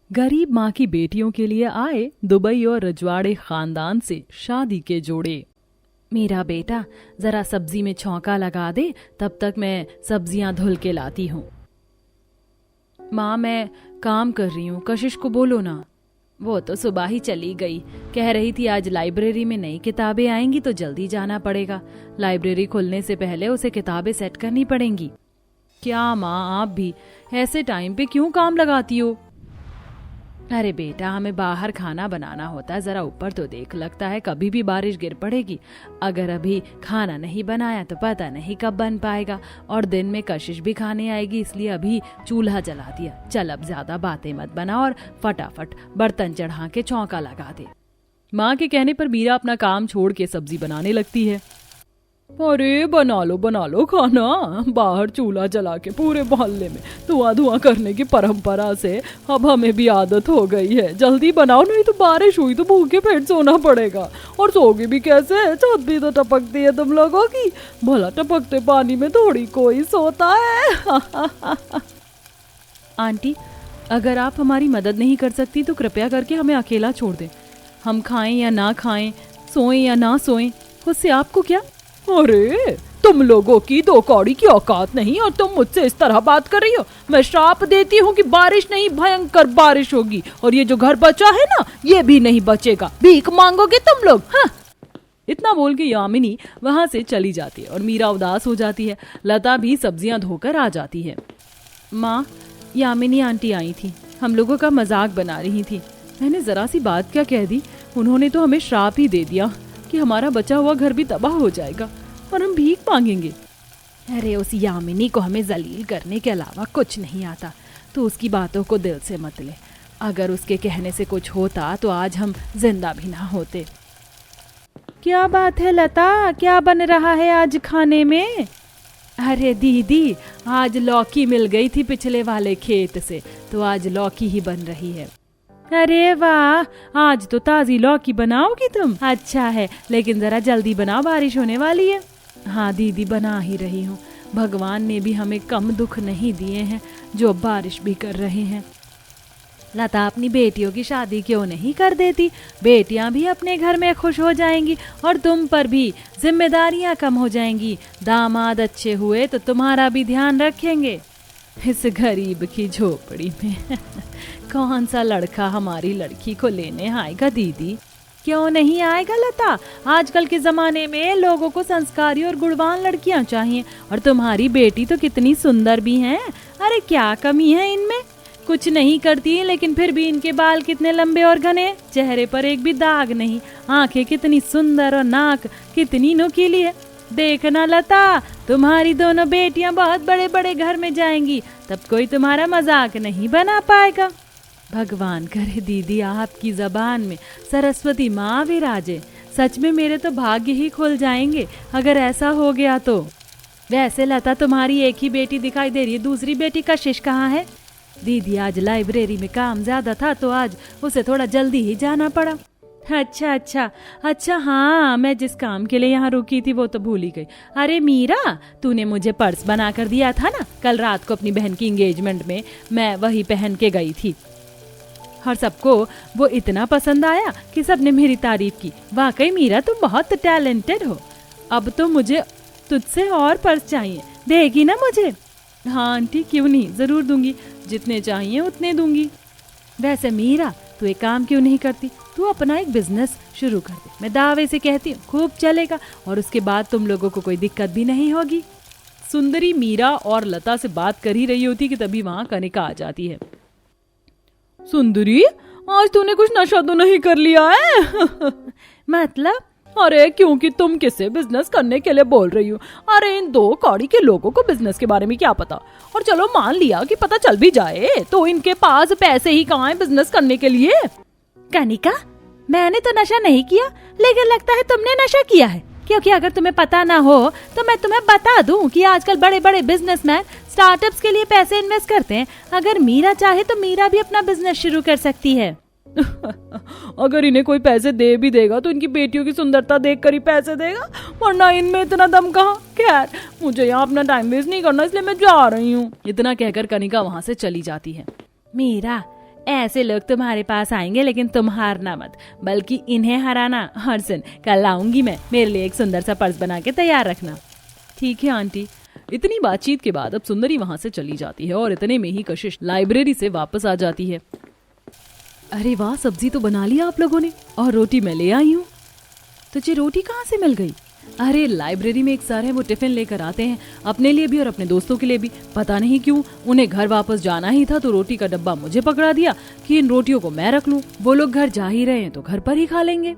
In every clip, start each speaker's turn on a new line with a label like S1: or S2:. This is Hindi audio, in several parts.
S1: गरीब माँ की बेटियों के लिए आए दुबई और रजवाड़े खानदान से शादी के जोड़े। मेरा बेटा जरा सब्जी में छौंका लगा दे, तब तक मैं सब्जियां धुल के लाती हूँ। माँ मैं काम कर रही हूँ, कशिश को बोलो ना। वो तो सुबह ही चली गई, कह रही थी आज लाइब्रेरी में नई किताबें आएंगी तो जल्दी जाना पड़ेगा। लाइब्रेरी खुलने से पहले उसे किताबें सेट करनी पड़ेंगी। क्या माँ आप भी ऐसे टाइम पे क्यों काम लगाती हो? अरे बेटा हमें बाहर खाना बनाना होता है, जरा ऊपर तो देख, लगता है कभी भी बारिश गिर पड़ेगी। अगर अभी खाना नहीं बनाया तो पता नहीं कब बन पाएगा, और दिन में कशिश भी खाने आएगी, इसलिए अभी चूल्हा जला दिया। चल अब ज्यादा बातें मत बना और फटाफट बर्तन चढ़ा के चौंका लगा दे। माँ के कहने पर मीरा अपना काम छोड़ के सब्जी बनाने लगती है। अरे बना लो खाना, बाहर चूल्हा जला के पूरे मोहल्ले में धुआं धुआं करने की परंपरा से अब हमें भी आदत हो गई है। जल्दी बनाओ, नहीं तो बारिश हुई तो भूखे पेट सोना पड़ेगा। और सोगे भी कैसे? छत भी तो टपकती है तुम लोगों की, भला टपकते पानी में थोड़ी कोई सोता है। आंटी अगर आप हमारी मदद नहीं कर सकती तो कृपया करके हमें अकेला छोड़ दें। हम खाएं या ना खाएं, सोएं या ना सोएं, उससे आपको क्या? अरे तुम लोगों की दो कौड़ी की औकात नहीं और तुम मुझसे इस तरह बात कर रही हो। मैं श्राप देती हूँ कि बारिश नहीं भयंकर बारिश होगी, और ये जो घर बचा है ना ये भी नहीं बचेगा। भीख मांगोगे तुम लोग? हाँ। इतना बोल के यामिनी वहां से चली जाती है और मीरा उदास हो जाती है। लता भी सब्जियां धोकर आ जाती है। माँ यामिनी आंटी आई थी, हम लोगों का मजाक बना रही थी। मैंने जरा सी बात क्या कह दी, उन्होंने तो हमें श्राप ही दे दिया कि हमारा बचा हुआ घर भी तबाह हो जाएगा और हम भीख मांगेंगे। अरे उस यामिनी को हमें जलील करने के अलावा कुछ नहीं आता, तो उसकी बातों को दिल से मत ले। अगर उसके कहने से कुछ होता तो आज हम जिंदा भी ना होते। क्या बात है लता, क्या बन रहा है आज खाने में? अरे दीदी आज लौकी मिल गई थी पिछले वाले खेत से, तो आज लौकी ही बन रही है। अरे वाह, आज तो ताजी लौकी बनाओगी तुम? अच्छा है, लेकिन जरा जल्दी बनाओ, बारिश होने वाली है। हाँ दीदी बना ही रही हूँ। भगवान ने भी हमें कम दुख नहीं दिए हैं जो बारिश भी कर रहे हैं। लता अपनी बेटियों की शादी क्यों नहीं कर देती? बेटियां भी अपने घर में खुश हो जाएंगी और तुम पर भी जिम्मेदारियां कम हो जाएंगी। दामाद अच्छे हुए तो तुम्हारा भी ध्यान रखेंगे। इस गरीब की झोपड़ी में कौन सा लड़का हमारी लड़की को लेने आएगा दीदी? क्यों नहीं आएगा लता? आजकल के जमाने में लोगों को संस्कारी और गुणवान लड़कियां चाहिए, और तुम्हारी बेटी तो कितनी सुंदर भी हैं। अरे क्या कमी है इनमें? कुछ नहीं करती लेकिन फिर भी इनके बाल कितने लंबे और घने, चेहरे पर एक भी दाग नहीं, आंखें कितनी सुंदर और नाक कितनी नुकीली है। देखना लता, तुम्हारी दोनों बेटियां बहुत बड़े बड़े घर में जाएंगी, तब कोई तुम्हारा मजाक नहीं बना पाएगा। भगवान करे दीदी आपकी जबान में सरस्वती माँ विराजे। सच में मेरे तो भाग्य ही खुल जाएंगे अगर ऐसा हो गया तो। वैसे लता तुम्हारी एक ही बेटी दिखाई दे रही है, दूसरी बेटी कशिश कहाँ है? दीदी आज लाइब्रेरी में काम ज्यादा था तो आज उसे थोड़ा जल्दी ही जाना पड़ा। अच्छा हाँ, मैं जिस काम के लिए यहाँ रुकी थी वो तो भूल ही गई। अरे मीरा, तूने मुझे पर्स बना कर दिया था ना कल रात को अपनी बहन की एंगेजमेंट में, मैं वही पहन के गई थी और सबको वो इतना पसंद आया कि सबने मेरी तारीफ की। वाकई मीरा तुम बहुत टैलेंटेड हो। अब तो मुझे तुझसे और पर्स चाहिए, देगी ना मुझे? हाँ आंटी क्यों नहीं, जरूर दूंगी, जितने चाहिए उतने दूंगी। वैसे मीरा तू एक काम क्यों नहीं करती, तू अपना एक बिजनेस शुरू कर दे। मैं दावे से कहती हूँ खूब चलेगा और उसके बाद तुम लोगों को कोई दिक्कत भी नहीं होगी। सुंदरी मीरा और लता से बात कर ही रही होती कि तभी वहाँ कनिका आ जाती है। सुंदरी आज तूने कुछ नशा तो नहीं कर लिया है? मतलब? अरे क्योंकि तुम किससे बिजनेस करने के लिए बोल रही हो? अरे इन दो कौड़ी के लोगों को बिजनेस के बारे में क्या पता, और चलो मान लिया कि पता चल भी जाए तो इनके पास पैसे ही कहाँ हैं बिजनेस करने के लिए। कनिका मैंने तो नशा नहीं किया, लेकिन लगता है तुमने नशा किया है, क्योंकि अगर तुम्हें पता ना हो तो मैं तुम्हें बता दूं कि आजकल बड़े बड़े बिजनेसमैन स्टार्टअप्स के लिए पैसे इन्वेस्ट करते हैं। अगर मीरा चाहे तो मीरा भी अपना बिजनेस शुरू कर सकती है। अगर इन्हें कोई पैसे दे भी देगा तो इनकी बेटियों की सुंदरता देखकर ही पैसे देगा, वरना इनमें इतना दम कहाँ। खैर मुझे यहाँ अपना टाइम वेस्ट नहीं करना, इसलिए मैं जा रही हूँ। इतना कहकर कनिका वहाँ से चली जाती है। मीरा ऐसे लोग तुम्हारे पास आएंगे, लेकिन तुम हारना मत, बल्कि इन्हें हराना। और सुन, कल आऊंगी मैं, मेरे लिए एक सुंदर सा पर्स बना के तैयार रखना। ठीक है आंटी। इतनी बातचीत के बाद अब सुंदरी वहां से चली जाती है और इतने में ही कशिश लाइब्रेरी से वापस आ जाती है। अरे वाह, सब्जी तो बना लिया आप लोगों ने, और रोटी मैं ले आई हूँ। तुझे रोटी कहाँ से मिल गई? अरे लाइब्रेरी में एक सर है, वो टिफिन लेकर आते हैं, अपने लिए भी और अपने दोस्तों के लिए भी। पता नहीं क्यों उन्हें घर वापस जाना ही था, तो रोटी का डब्बा मुझे पकड़ा दिया कि इन रोटियों को मैं रख लूं। वो लोग घर जा ही रहे हैं तो घर पर ही खा लेंगे।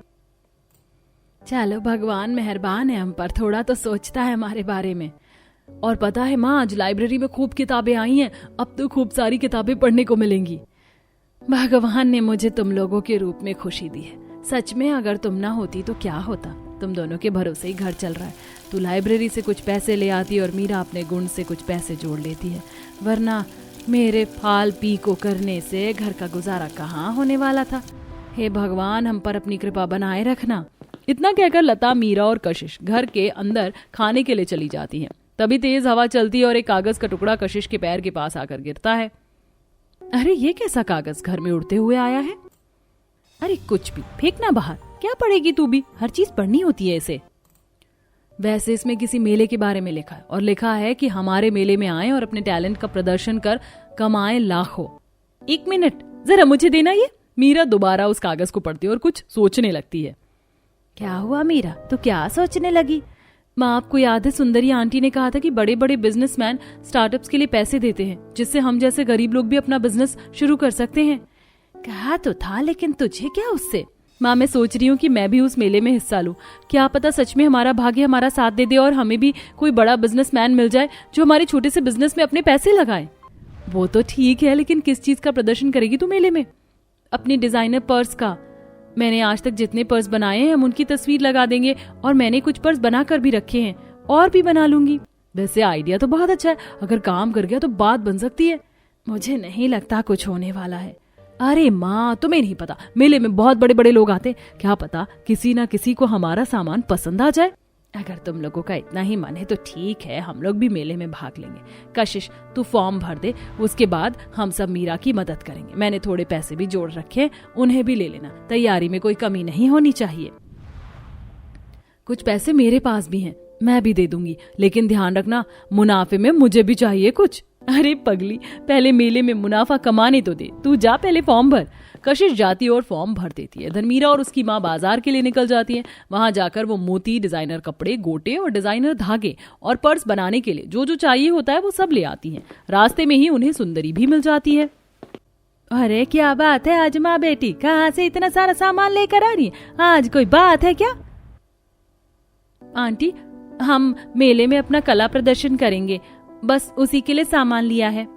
S1: चलो, भगवान मेहरबान है हम पर, थोड़ा तो सोचता है हमारे बारे में। और पता है माँ, आज लाइब्रेरी में खूब किताबें आई हैं, अब तो खूब सारी किताबें पढ़ने को मिलेंगी। भगवान ने मुझे तुम लोगों के रूप में खुशी दी है। सच में अगर तुम ना होती तो क्या होता? तुम दोनों के भरोसे ही घर चल रहा है। तू लाइब्रेरी से कुछ पैसे ले आती और मीरा अपने गुण से कुछ पैसे जोड़ लेती है, वरना मेरे फाल पी को करने से घर का गुजारा कहाँ होने वाला था। हे भगवान, हम पर अपनी कृपा बनाए रखना। इतना कहकर लता, मीरा और कशिश घर के अंदर खाने के लिए चली जाती हैं। तभी तेज हवा चलती है और एक कागज का टुकड़ा कशिश के पैर के पास आकर गिरता है। अरे ये कैसा कागज घर में उड़ते हुए आया है? अरे कुछ भी, फेंकना बाहर। क्या पढ़ेगी तू भी? हर चीज पढ़नी होती है इसे। वैसे इसमें किसी मेले के बारे में लिखा है, और लिखा है कि हमारे मेले में आए और अपने टैलेंट का प्रदर्शन कर कमाए लाखों। एक मिनट, जरा मुझे देना ये। मीरा दोबारा उस कागज को पढ़ती है और कुछ सोचने लगती है। क्या हुआ मीरा, तो क्या सोचने लगी? माँ, आपको याद है सुंदरी आंटी ने कहा था कि बड़े बड़े बिजनेसमैन स्टार्टअप्स के लिए पैसे देते हैं, जिससे हम जैसे गरीब लोग भी अपना बिजनेस शुरू कर सकते हैं। कहा तो था, लेकिन तुझे क्या उससे? माँ, मैं सोच रही हूँ कि मैं भी उस मेले में हिस्सा लूं। क्या पता सच में हमारा भाग्य हमारा साथ दे दे और हमें भी कोई बड़ा बिजनेसमैन मिल जाए जो हमारे छोटे से बिजनेस में अपने पैसे लगाए। वो तो ठीक है, लेकिन किस चीज का प्रदर्शन करेगी तू मेले में? अपनी डिजाइनर पर्स का। मैंने आज तक जितने पर्स बनाए हैं हम उनकी तस्वीर लगा देंगे, और मैंने कुछ पर्स बनाकर भी रखे हैं, और भी बना लूंगी। वैसे आइडिया तो बहुत अच्छा है, अगर काम कर गया तो बात बन सकती है। मुझे नहीं लगता कुछ होने वाला है। अरे माँ, तुम्हें नहीं पता, मेले में बहुत बड़े बड़े लोग आते, क्या पता किसी ना किसी को हमारा सामान पसंद आ जाए। अगर तुम लोगों का इतना ही मन है तो ठीक है, हम लोग भी मेले में भाग लेंगे। कशिश, तू फॉर्म भर दे, उसके बाद हम सब मीरा की मदद करेंगे। मैंने थोड़े पैसे भी जोड़ रखे, उन्हें भी ले लेना। तैयारी में कोई कमी नहीं होनी चाहिए। कुछ पैसे मेरे पास भी हैं, मैं भी दे दूंगी, लेकिन ध्यान रखना मुनाफे में मुझे भी चाहिए कुछ। अरे पगली, पहले मेले में मुनाफा कमाने तो दे, तू जा पहले फॉर्म भर। कशिश जाती और फॉर्म भर देती है। धर्मीरा और उसकी माँ बाजार के लिए निकल जाती है। वहां जाकर वो मोती, डिजाइनर कपड़े, गोटे और डिजाइनर धागे और पर्स बनाने के लिए जो जो चाहिए होता है वो सब ले आती हैं। रास्ते में ही उन्हें सुंदरी भी मिल जाती है। अरे क्या बात है आज माँ बेटी, कहाँ से इतना सारा सामान लेकर आ रही है? आज कोई बात है क्या? आंटी, हम मेले में अपना कला प्रदर्शन करेंगे, बस उसी के लिए सामान लिया है।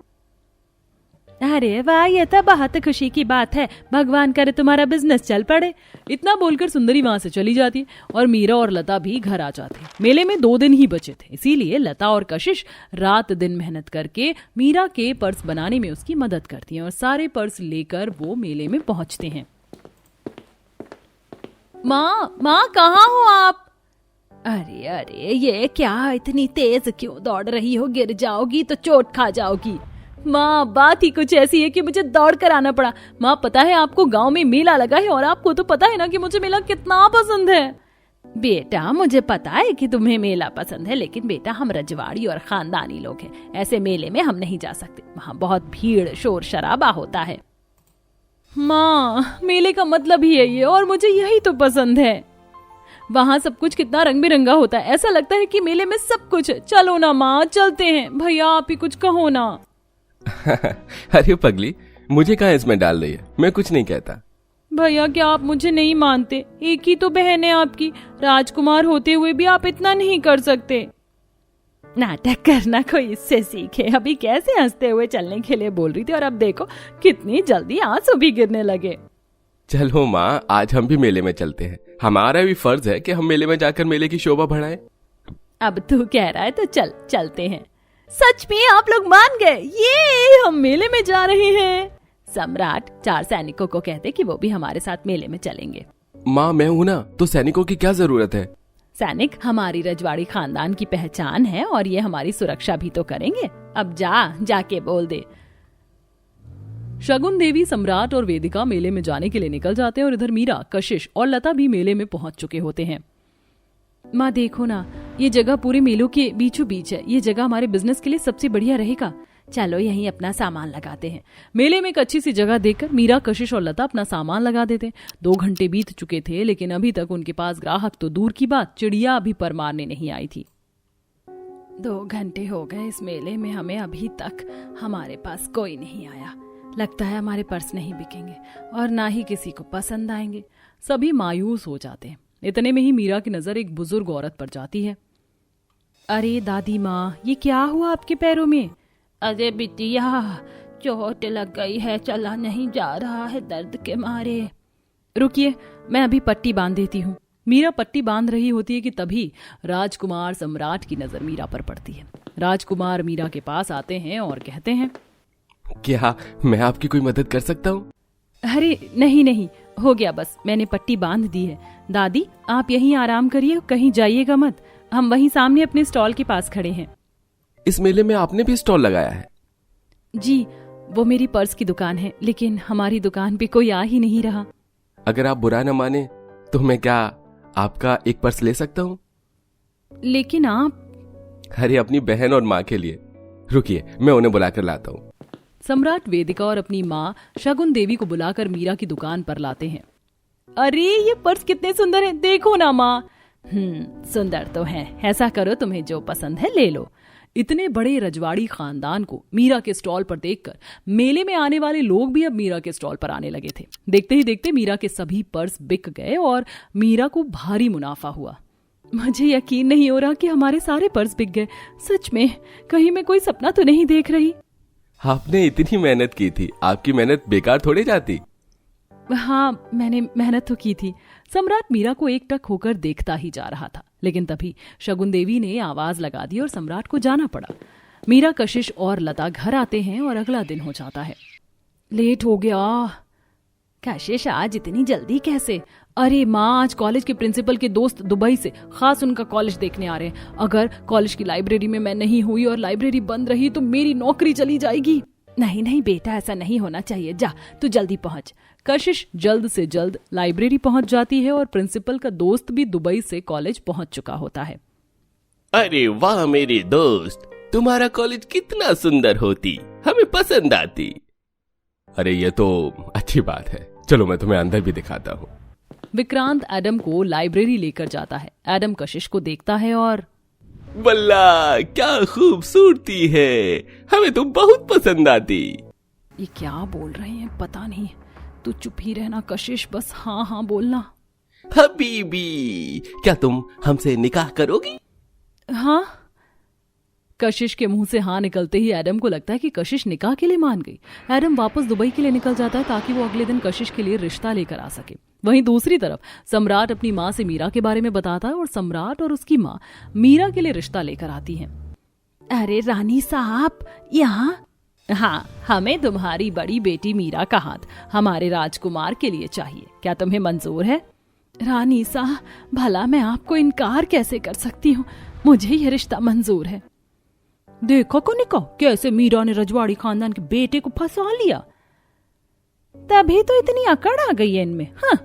S1: अरे वाह, ये तो बहुत खुशी की बात है, भगवान करे तुम्हारा बिजनेस चल पड़े। इतना बोलकर सुंदरी वहां से चली जाती है और मीरा और लता भी घर आ जाते हैं। मेले में 2 दिन ही बचे थे, इसीलिए लता और कशिश रात दिन मेहनत करके मीरा के पर्स बनाने में उसकी मदद करती हैं और सारे पर्स लेकर वो मेले में पहुंचते हैं। माँ कहाँ हो आप? अरे अरे, ये क्या इतनी तेज क्यों दौड़ रही हो? गिर जाओगी तो चोट खा जाओगी। माँ, बात ही कुछ ऐसी है कि मुझे दौड़ कर आना पड़ा। माँ, पता है आपको गांव में मेला लगा है और आपको तो पता है ना कि मुझे मेला कितना पसंद है। बेटा, मुझे पता है कि तुम्हें मेला पसंद है, लेकिन बेटा हम रजवाड़ी और खानदानी लोग हैं, ऐसे मेले में हम नहीं जा सकते, वहाँ बहुत भीड़ शोर शराबा होता है। माँ, मेले का मतलब ही है ये, और मुझे यही तो पसंद है। वहाँ सब कुछ कितना रंग बिरंगा होता है, ऐसा लगता है कि मेले में सब कुछ है। चलो ना माँ, चलते हैं। भैया आप ही कुछ कहो ना।
S2: अरे पगली, मुझे कहाँ इसमें डाल रही है, मैं कुछ नहीं कहता।
S1: भैया, क्या आप मुझे नहीं मानते? एक ही तो बहन है आपकी, राजकुमार होते हुए भी आप इतना नहीं कर सकते। नाटक करना कोई इससे सीखे। अभी कैसे हंसते हुए चलने के लिए बोल रही थी और अब देखो कितनी जल्दी आंसू भी गिरने लगे।
S2: चलो माँ, आज हम भी मेले में चलते हैं, हमारा भी फर्ज है कि हम मेले में जाकर मेले की शोभा बढ़ाएं।
S1: अब तू कह रहा है तो चलते हैं। सच में आप लोग मान गए? ये हम मेले में जा रहे हैं। सम्राट 4 सैनिकों को कहते कि वो भी हमारे साथ मेले में चलेंगे।
S2: माँ, मैं हूँ ना, तो सैनिकों की क्या जरूरत है?
S1: सैनिक हमारी रजवाड़ी खानदान की पहचान है और ये हमारी सुरक्षा भी तो करेंगे। अब जाके बोल दे। शगुन देवी, सम्राट और वेदिका मेले में जाने के लिए निकल जाते हैं और इधर मीरा, कशिश और लता भी मेले में पहुंच चुके होते हैं। माँ देखो ना, ये जगह पूरे मेलों के बीचों बीच है। ये जगह हमारे बिजनेस के लिए सबसे बढ़िया रहेगा। चलो यहीं अपना सामान लगाते हैं। मेले में एक अच्छी सी जगह देखकर मीरा, कशिश और लता अपना सामान लगा देते हैं। 2 घंटे बीत चुके थे, लेकिन अभी तक उनके पास ग्राहक तो दूर की बात, चिड़िया अभी पर मारने नहीं आई थी। 2 घंटे हो गए इस मेले में, हमें अभी तक हमारे पास कोई नहीं आया। लगता है हमारे पर्स नहीं बिकेंगे और ना ही किसी को पसंद आएंगे। सभी मायूस हो जाते हैं। इतने में ही मीरा की नजर एक बुजुर्ग औरत पर जाती है। अरे दादी माँ, ये क्या हुआ आपके पैरों में? अरे बिटिया, चोट लग गई है, चला नहीं जा रहा है दर्द के मारे। रुकिए, मैं अभी पट्टी बांध देती हूँ। मीरा पट्टी बांध रही होती है कि तभी राजकुमार सम्राट की नजर मीरा पर पड़ती है। राजकुमार मीरा के पास आते हैं और कहते हैं,
S2: क्या मैं आपकी कोई मदद कर सकता हूँ?
S1: अरे नहीं नहीं, हो गया, बस मैंने पट्टी बांध दी है। दादी आप यहीं आराम करिए, कहीं जाइएगा मत। हम वहीं सामने अपने स्टॉल के पास खड़े हैं।
S2: इस मेले में आपने भी स्टॉल लगाया है?
S1: जी, वो मेरी पर्स की दुकान है, लेकिन हमारी दुकान पे कोई आ ही नहीं रहा।
S2: अगर आप बुरा न माने तो मैं क्या आपका एक पर्स ले सकता हूँ?
S1: लेकिन आप...
S2: अरे अपनी बहन और माँ के लिए। रुकिए, मैं उन्हें बुलाकर लाता हूँ।
S1: सम्राट वेदिका और अपनी माँ शगुन देवी को बुलाकर मीरा की दुकान पर लाते हैं। अरे ये पर्स कितने सुंदर हैं, देखो ना माँ। सुंदर तो हैं। ऐसा करो, तुम्हें जो पसंद है ले लो। इतने बड़े रजवाड़ी खानदान को मीरा के स्टॉल पर देखकर मेले में आने वाले लोग भी अब मीरा के स्टॉल पर आने लगे थे। देखते ही देखते मीरा के सभी पर्स बिक गए और मीरा को भारी मुनाफा हुआ। मुझे यकीन नहीं हो रहा कि हमारे सारे पर्स बिक गए। सच में, कहीं मैं कोई सपना तो नहीं देख रही।
S2: आपने इतनी मेहनत की थी, आपकी मेहनत बेकार थोड़ी जाती।
S1: हाँ, मैंने मेहनत तो की थी। सम्राट मीरा को एकटक होकर देखता ही जा रहा था, लेकिन तभी शगुन देवी ने आवाज लगा दी और सम्राट को जाना पड़ा। मीरा, कशिश और लता घर आते हैं और अगला दिन हो जाता है। लेट हो गया। कशिश, आज इतनी जल्दी कैसे? अरे माँ, आज कॉलेज के प्रिंसिपल के दोस्त दुबई से खास उनका कॉलेज देखने आ रहे हैं। अगर कॉलेज की लाइब्रेरी में मैं नहीं हुई और लाइब्रेरी बंद रही तो मेरी नौकरी चली जाएगी। नहीं नहीं बेटा, ऐसा नहीं होना चाहिए। जा, तू जल्दी पहुंच। कशिश जल्द से जल्द लाइब्रेरी पहुंच जाती है और प्रिंसिपल का दोस्त भी दुबई से कॉलेज पहुंच चुका होता है।
S2: अरे वाह मेरे दोस्त, तुम्हारा कॉलेज कितना सुंदर होती, हमें पसंद आती। अरे ये तो अच्छी बात है, चलो मैं तुम्हें अंदर भी दिखाता हूँ।
S1: विक्रांत एडम को लाइब्रेरी लेकर जाता है। एडम कशिश को देखता है और
S2: वल्ला क्या खूबसूरती है, हमें तो बहुत पसंद आती।
S1: ये क्या बोल रहे हैं पता नहीं। तू चुप ही रहना कशिश, बस हाँ हाँ बोलना।
S2: हबीबी, क्या तुम हमसे निकाह करोगी?
S1: हाँ। कशिश के मुंह से हाँ निकलते ही एडम को लगता है कि कशिश निकाह के लिए मान गई। एडम वापस दुबई के लिए निकल जाता है ताकि वो अगले दिन कशिश के लिए रिश्ता लेकर आ सके। वहीं दूसरी तरफ सम्राट अपनी माँ से मीरा के बारे में बताता है और सम्राट और उसकी माँ मीरा के लिए रिश्ता लेकर आती हैं। अरे रानी साहब, यहाँ? हाँ, हमें तुम्हारी बड़ी बेटी मीरा का हाथ हमारे राजकुमार के लिए चाहिए। क्या तुम्हें मंजूर है? रानी साहब, भला मैं आपको इनकार कैसे कर सकती हूँ, मुझे यह रिश्ता मंजूर है। देखो कनिका, कैसे मीरा ने रजवाड़ी खानदान के बेटे को फंसा लिया। तभी तो इतनी अकड़ आ गई है इनमें। हाँ,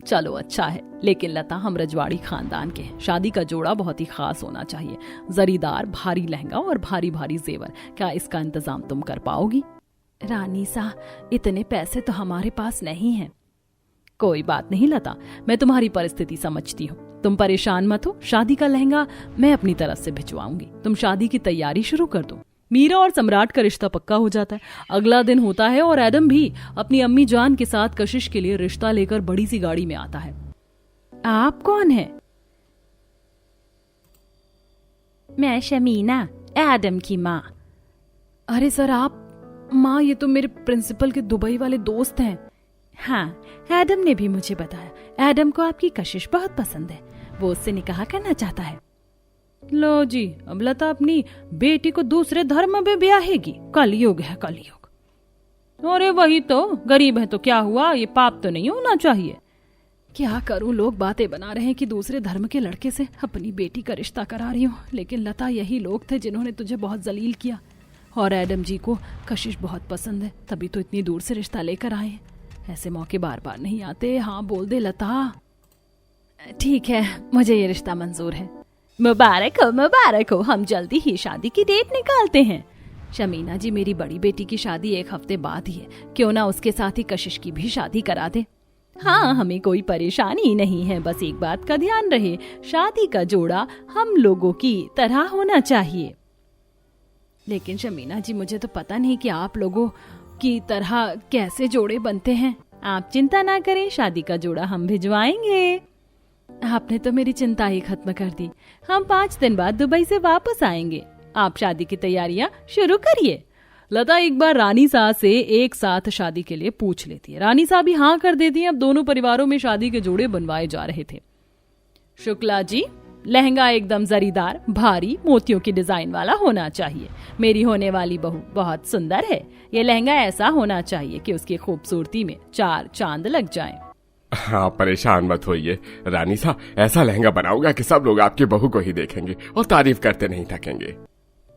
S1: चलो अच्छा है, लेकिन लता, हम रजवाड़ी खानदान के हैं। शादी का जोड़ा बहुत ही खास होना चाहिए। जरीदार भारी लहंगा और भारी भारी जेवर। क्या इसका इंतजाम तुम कर पाओगी? रानी सा, इतने पैसे तो हमारे पास नहीं हैं। कोई बात नहीं लता, मैं तुम्हारी परिस्थिति समझती हूँ। तुम परेशान मत हो, शादी का लहंगा मैं अपनी तरफ से भिजवाऊंगी। तुम शादी की तैयारी शुरू कर दो। मीरा और सम्राट का रिश्ता पक्का हो जाता है। अगला दिन होता है और एडम भी अपनी अम्मी जान के साथ कशिश के लिए रिश्ता लेकर बड़ी सी गाड़ी में आता है। आप कौन है? मैं शमीना, एडम की माँ। अरे सर आप? माँ, ये तो मेरे प्रिंसिपल के दुबई वाले दोस्त हैं। हाँ, एडम ने भी मुझे बताया। एडम को आपकी कशिश बहुत पसंद है, वो उससे निकाह करना चाहता है। लो जी, अब लता अपनी बेटी को दूसरे धर्म में ब्याहेगी। कलयुग है, कलयुग। अरे वही तो, गरीब है तो क्या हुआ, ये पाप तो नहीं होना चाहिए। क्या करूं, लोग बातें बना रहे हैं कि दूसरे धर्म के लड़के से अपनी बेटी का रिश्ता करा रही हूं, लेकिन लता, यही लोग थे जिन्होंने तुझे बहुत जलील किया। और एडम जी को कशिश बहुत पसंद है, तभी तो इतनी दूर से रिश्ता लेकर आए हैं। ऐसे मौके बार बार नहीं आते। हाँ बोल दे लता। ठीक है, मुझे ये रिश्ता मंजूर है। मुबारक हो, हम जल्दी ही शादी की डेट निकालते हैं। शमीना जी, मेरी बड़ी बेटी की शादी 1 हफ्ते बाद ही है, क्यों ना उसके साथ ही कशिश की भी शादी करा दे। हाँ, हमें कोई परेशानी नहीं है, बस एक बात का ध्यान रहे, शादी का जोड़ा हम लोगों की तरह होना चाहिए। लेकिन शमीना जी, मुझे तो पता नहीं कि आप लोगों की तरह कैसे जोड़े बनते हैं। आप चिंता ना करें, शादी का जोड़ा हम भिजवाएंगे। आपने तो मेरी चिंता ही खत्म कर दी। हम 5 दिन बाद दुबई से वापस आएंगे। आप शादी की तैयारियां शुरू करिए। लता एक बार रानी साहब से एक साथ शादी के लिए पूछ लेती है। रानी साहब भी हाँ कर देती हैं। अब दोनों परिवारों में शादी के जोड़े बनवाए जा रहे थे। शुक्ला जी, लहंगा एकदम जरीदार, भारी, मोतियों की डिजाइन वाला होना चाहिए। मेरी होने वाली बहू बहुत सुंदर है। ये लहंगा ऐसा होना चाहिए कि उसकी खूबसूरती में 4 चांद लग जाएं।
S2: हाँ, परेशान मत होइए रानी साहब, ऐसा लहंगा बनाऊंगा कि सब लोग आपकी बहू को ही देखेंगे और तारीफ करते नहीं थकेंगे।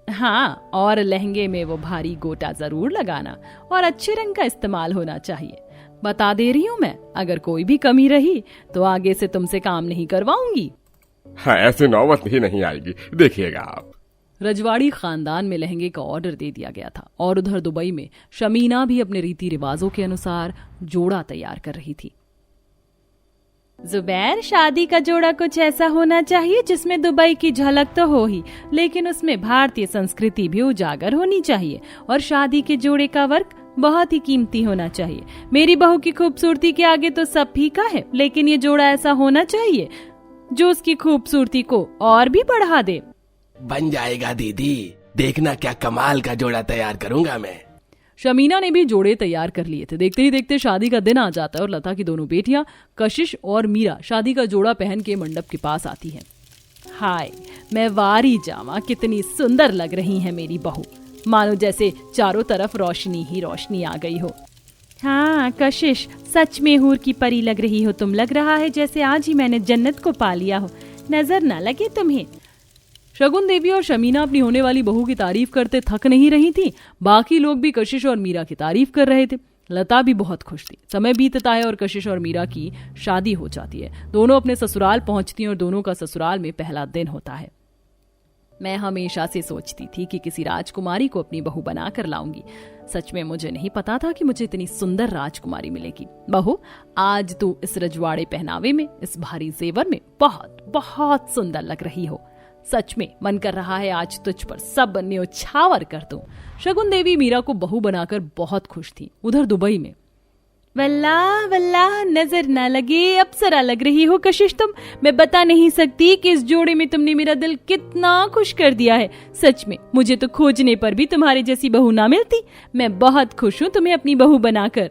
S1: हाँ, और लहंगे में वो भारी गोटा जरूर लगाना और अच्छे रंग का इस्तेमाल होना चाहिए। बता दे रही हूँ मैं, अगर कोई भी कमी रही तो आगे से तुमसे काम नहीं करवाऊंगी।
S2: हाँ, ऐसी नौबत ही नहीं आएगी, देखिएगा आप।
S1: रजवाड़ी खानदान में लहंगे का ऑर्डर दे दिया गया था और उधर दुबई में शमीना भी अपने रीति रिवाजों के अनुसार जोड़ा तैयार कर रही थी। जुबैर, शादी का जोड़ा कुछ ऐसा होना चाहिए जिसमें दुबई की झलक तो हो ही, लेकिन उसमें भारतीय संस्कृति भी उजागर होनी चाहिए और शादी के जोड़े का वर्क बहुत ही कीमती होना चाहिए। मेरी बहू की खूबसूरती के आगे तो सब फीका है, लेकिन ये जोड़ा ऐसा होना चाहिए जो उसकी खूबसूरती को और भी बढ़ा दे।
S2: बन जाएगा दीदी, देखना क्या कमाल का जोड़ा तैयार करूंगा मैं।
S1: शमीना ने भी जोड़े तैयार कर लिए थे। देखते ही देखते शादी का दिन आ जाता है और लता की दोनों बेटियां कशिश और मीरा शादी का जोड़ा पहन के मंडप के पास आती हैं। हाय, मैं वारी जावा, कितनी सुंदर लग रही है मेरी बहू, मानो जैसे चारों तरफ रोशनी ही रोशनी आ गई हो। हाँ कशिश, सच में हूर की परी लग रही हो तुम। लग रहा है जैसे आज ही मैंने जन्नत को पा लिया हो। नजर ना लगे तुम्हें। शगुन देवी और शमीना अपनी होने वाली बहू की तारीफ करते थक नहीं रही थी। बाकी लोग भी कशिश और मीरा की तारीफ कर रहे थे। लता भी बहुत खुश थी। समय बीतता है और कशिश और मीरा की शादी हो जाती है। दोनों अपने ससुराल पहुंचती हैं और दोनों का ससुराल में पहला दिन होता है। मैं हमेशा से सोचती थी कि किसी राजकुमारी को अपनी बहू बनाकर लाऊंगी। सच में मुझे नहीं पता था कि मुझे इतनी सुंदर राजकुमारी मिलेगी। बहू, आज तू इस रजवाड़े पहनावे में, इस भारी जेवर में बहुत बहुत सुंदर लग रही हो। सच में मन कर रहा है आज तुझ पर सब न्योछावर कर दूं। शगुन देवी मीरा को बहू बनाकर बहुत खुश थी। उधर दुबई में वल्लाह वल्लाह, नजर ना लगे, अप्सरा लग रही हो कशिश तुम। मैं बता नहीं सकती कि इस जोड़े में तुमने मेरा दिल कितना खुश कर दिया है। सच में मुझे तो खोजने पर भी तुम्हारे जैसी बहू ना मिलती। मैं बहुत खुश हूँ तुम्हें अपनी बहू बनाकर।